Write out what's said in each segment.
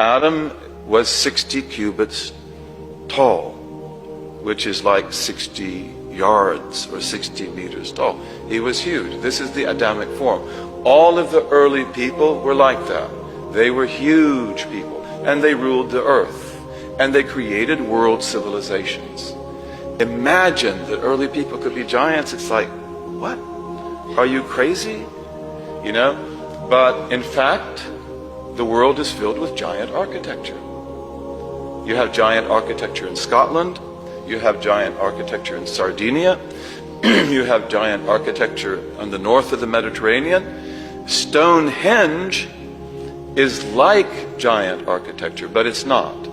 Adam was 60 cubits tall, which is like 60 yards or 60 meters tall. He was huge. This is the Adamic form. All of the early people were like that. They were huge people, and they ruled the earth, and they created world civilizations. Imagine that early people could be giants. It's like, what? Are you crazy? You know? But in fact, the world is filled with giant architecture. You have giant architecture in Scotland. You have giant architecture in Sardinia. You have giant architecture on the north of the Mediterranean. Stonehenge is like giant architecture, but it's not.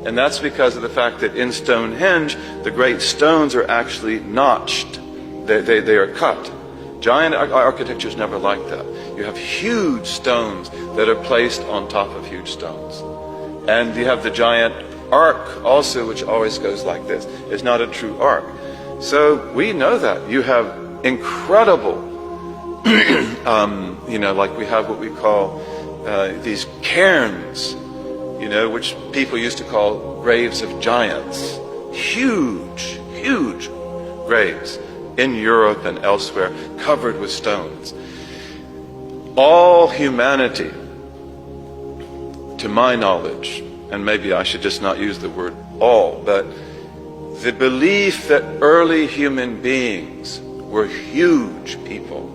And that's because of the fact that in Stonehenge, the great stones are actually notched. They are cut. Giant architecture is never like that. You have huge stones that are placed on top of huge stones. And you have the giant ark also, which always goes like this. It's not a true ark. So we know that. You have incredible, like we have what we call these cairns, which people used to call graves of giants. Huge, huge graves in Europe and elsewhere, covered with stones. All humanity, to my knowledge, and maybe I should just not use the word all, but the belief that early human beings were huge people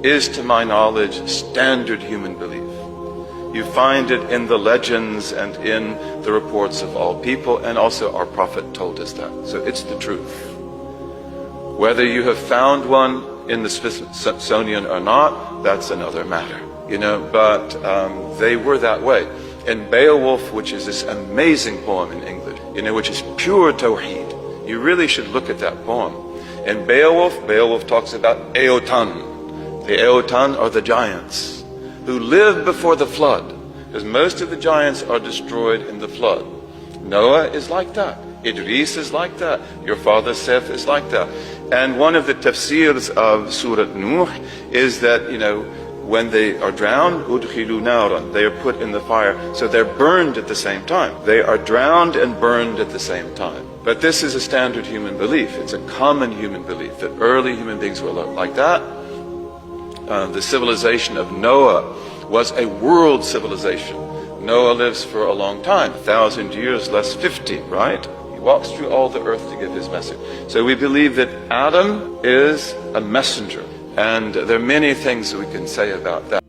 is, to my knowledge, standard human belief. You find it in the legends and in the reports of all people, and also our Prophet told us that. So it's the truth. Whether you have found one in the Smithsonian or not, that's another matter, but they were that way. In Beowulf, which is this amazing poem in English, which is pure Tawheed, you really should look at that poem. In Beowulf talks about Eotan. The Eotan are the giants who lived before the flood, because most of the giants are destroyed in the flood. Noah is like that. Idris is like that. Your father Seth is like that. And one of the tafsirs of Surah Nuh is that, when they are drowned, udkhilu naran, they are put in the fire, so they're burned at the same time. They are drowned and burned at the same time. But this is a standard human belief. It's a common human belief that early human beings were like that. The civilization of Noah was a world civilization. Noah lives for a long time, 1,000 years less 50, right? He walks through all the earth to give his message. So we believe that Adam is a messenger. And there are many things that we can say about that.